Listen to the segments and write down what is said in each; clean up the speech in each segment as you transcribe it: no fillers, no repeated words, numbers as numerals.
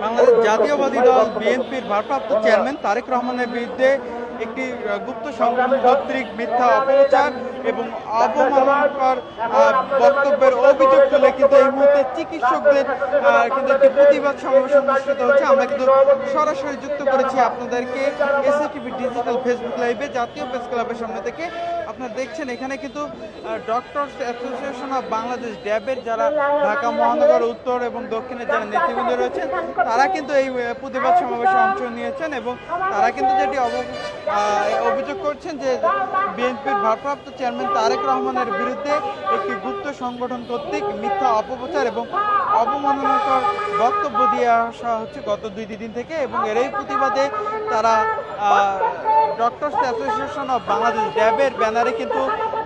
বাংলাদেশ জাতীয়বাদী দল বিএনপির ভারপ্রাপ্ত চেয়ারম্যান তারেক রহমানের বিরুদ্ধে একটি গুপ্ত সংগঠন কর্তৃক মিথ্যা অপপ্রচার এবং অবমাননাকর বক্তব্যের অভিযোগ তুলে কিন্তু এই মুহূর্তে চিকিৎসকদের কিন্তু একটি প্রতিবাদ সমাবেশ অনুষ্ঠিত হচ্ছে। আমরা কিন্তু সরাসরি যুক্ত করেছি আপনাদেরকে এসএটিভি ডিজিটাল ফেসবুক লাইভে জাতীয় প্রেস ক্লাবের সামনে থেকে। আপনারা দেখছেন এখানে কিন্তু ডক্টরস অ্যাসোসিয়েশন অফ বাংলাদেশ ড্যাবের যারা ঢাকা মহানগর উত্তর এবং দক্ষিণের যারা নেতৃবৃন্দ রয়েছেন তারা কিন্তু এই প্রতিবাদ সমাবেশে অংশ নিয়েছেন এবং তারা কিন্তু যেটি অভিযোগ করছেন যে বিএনপির ভারপ্রাপ্ত চেয়ারম্যান তারেক রহমানের বিরুদ্ধে একটি গুপ্ত সংগঠন কর্তৃক মিথ্যা অপপ্রচার এবং অবমাননাকর বক্তব্য দিয়ে আসা হচ্ছে গত 2 দিন থেকে এবং এরই প্রতিবাদে তারা ডক্টরস অ্যাসোসিয়েশন অফ বাংলাদেশ ড্যাবের ব্যানারে কিন্তু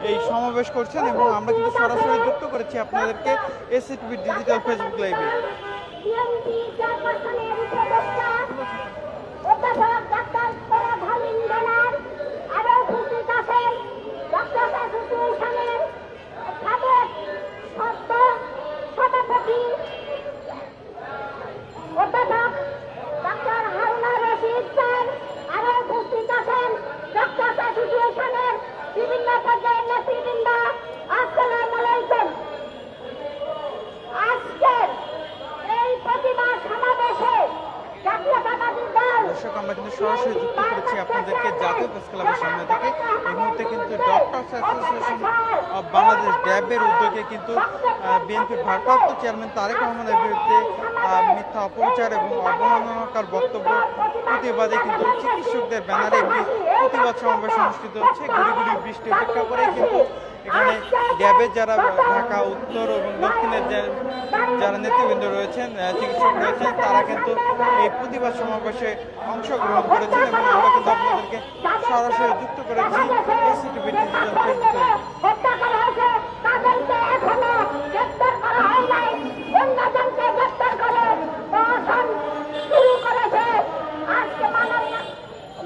এই সমাবেশ করছেন এবং আমরা কিন্তু সরাসরি যুক্ত করেছি আপনাদেরকে এসএটিভি ডিজিটাল ফেসবুক লাইভে। বিভিন্ন পর্যায়ের নেতৃবৃন্দ আসসালামু আলাইকুম। আজকের এই প্রতিবাদ সমাবেশে জাতীয়তাবাদী দল দর্শক আমরা কিন্তু সরাসরি যুক্ত করেছি আপনাদেরকে জাতীয় প্রেস ক্লাবের সামনে থেকে। এই মুহূর্তে কিন্তু ডক্টরস অ্যাসোসিয়েশন অফ বাংলাদেশ ড্যাবের উদ্যোগে কিন্তু বিএনপির ভারপ্রাপ্ত চেয়ারম্যান তারেক রহমানের বিরুদ্ধে মিথ্যা অপপ্রচার এবং অবমাননাকর বক্তব্য প্রতিবাদে কিন্তু চিকিৎসকদের ব্যানারে একটি প্রতিবাদ সমাবেশ অনুষ্ঠিত হচ্ছে। ঘুরি ঘুরি বৃষ্টি উপেক্ষা করে কিন্তু এখানে ড্যাবের যারা ঢাকা উত্তর এবং দক্ষিণের যারা নেতৃবৃন্দ রয়েছেন চিকিৎসক রয়েছেন তারা কিন্তু এই প্রতিবাদ সমাবেশে অংশগ্রহণ করেছেন এবং আমরা কিন্তু আপনাদেরকে সরাসরি যুক্ত করেছি এসএটিভি ডিজিটাল ফেসবুক লাইভে।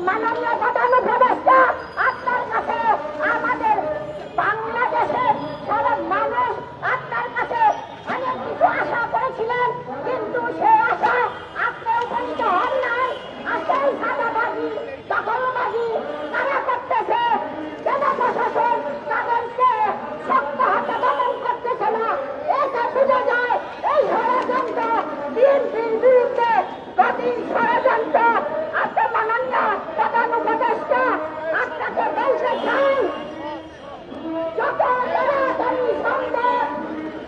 মাননীয় প্রধান উপদেষ্টা আপনার কাছে আমাদের বাংলাদেশের সারা মানুষ আপনার কাছে অনেক কিছু আশা করেছিলেন, কিন্তু সেই আশা আপনি উপনীত হন নাই। আসল সাদাবাজি দখলবাজি তারা করতেছে, জেলা প্রশাসন তাদেরকে শক্ত হাতে দমন করতেছে না। এটা বুঝে যায় এই ষড়যন্ত্র বিএনপির বিরুদ্ধে কঠিন ষড়যন্ত্র। আপনি মাননীয় প্রধান উপদেষ্টা আপনাকে বলতে চাই যত তাড়াতাড়ি সম্ভব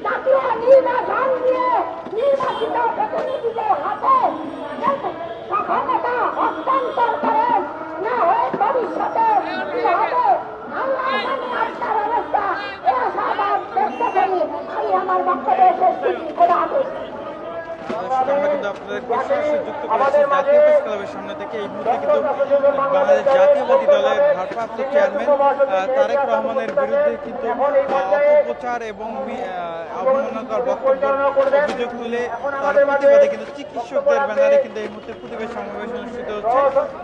জাতীয় নির্বাচন দিয়ে নির্বাচিত প্রতিনিধিদের হাতে সক্ষমতা হস্তান্তর করেন, না হয়ে ভবিষ্যতে কি হবে আল্লাহ জানে আপনার অবস্থা। এ আশাবাদ ব্যক্ত করি আমি আমার বক্তব্য শেষ করছি। খোদা হাফেজ। আমরা কিন্তু আপনাদেরকে সরাসরি যুক্ত করেছি জাতীয় প্রেস ক্লাবের সামনে থেকে। এই মুহূর্তে কিন্তু বাংলাদেশ জাতীয়বাদী দলের ভারপ্রাপ্ত চেয়ারম্যান তারেক রহমানের বিরুদ্ধে কিন্তু অপপ্রচার এবং অবমাননাকর বক্তব্যের অভিযোগ তুলে তার প্রতিবাদে কিন্তু চিকিৎসকদের ব্যানারে কিন্তু এই মুহূর্তে প্রতিবাদ সমাবেশ অনুষ্ঠিত হচ্ছে।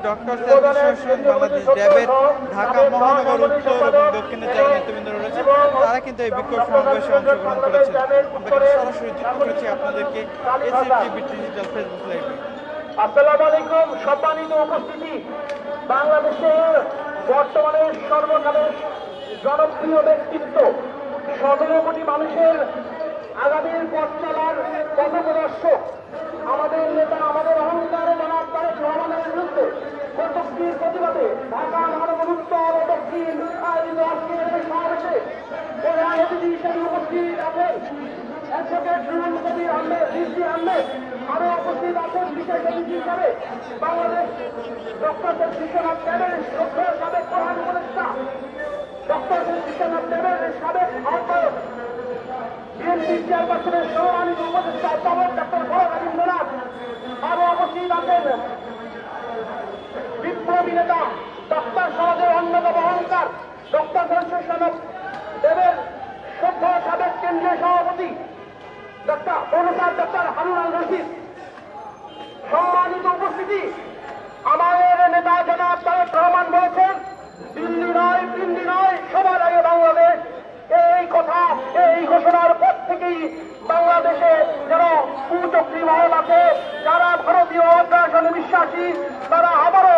ডক্টরস অ্যাসোসিয়েশন বাংলাদেশ ড্যাবের ঢাকা মহানগর উত্তর এবং দক্ষিণের যারা নেতৃবৃন্দ রয়েছে তারা কিন্তু এই বিক্ষোভ সমাবেশে অংশগ্রহণ করেছেন। আমরা কিন্তু সরাসরি যুক্ত করেছি আপনাদেরকে এসএটিভি ডিজিটাল ফেসবুক লাইভে। আসসালামু আলাইকুম। সম্মানিত উপস্থিতি, বাংলাদেশের বর্তমানে সর্বকালের জনপ্রিয় ব্যক্তিত্ব, 17 কোটি মানুষের আগামীর পথ চলার পথপ্রদর্শক, আমাদের নেতা, আমাদের অহংকার জনাব তারেক রহমানের বিরুদ্ধে কটূক্তির প্রতিবাদে ঢাকা মহানগর উত্তর ও দক্ষিণ আয়োজিত আজকের এই সমাবেশে প্রধান অতিথি হিসেবে উপস্থিত আছেন অ্যাডভোকেট রুহুল কবির আহমেদ, রিজভী আহমেদ। আরো উপস্থিত আছেন বিশেষ অতিথি হিসাবে বাংলাদেশ ডক্টরস অ্যাসোসিয়েশন অফ ড্যাবের সাবেক প্রধান উপদেষ্টা, ডক্টরস অ্যাসোসিয়েশন অফ ড্যাবের সাবেক আহ্বায়ক, বিএনপি চেয়ারপারসনের সম্মানিত উপদেষ্টা অধ্যাপক ডক্টর রবীন্দ্রনাথ। আরো উপস্থিত আছেন বিপ্লবী নেতা, ডক্টর সমাজের অন্যতম অহংকার, ডক্টরস অ্যাসোসিয়েশন অফ ড্যাবের সভ্য সাবেক কেন্দ্রীয় সভাপতি ডক্টর হারুন আল রশিদ। সম্মানিত উপস্থিতি, আমাদের নেতা জনাব তারেক রহমান বলেছেন দিল্লি নয়, দিল্লি নয়, সবার আগে বাংলাদেশ। এই কথা, এই ঘোষণার পক্ষে থেকেই বাংলাদেশে যারা কুচক্রী মহল আছে, যারা ভারতীয় অগ্রাসনে বিশ্বাসী, তারা আবারও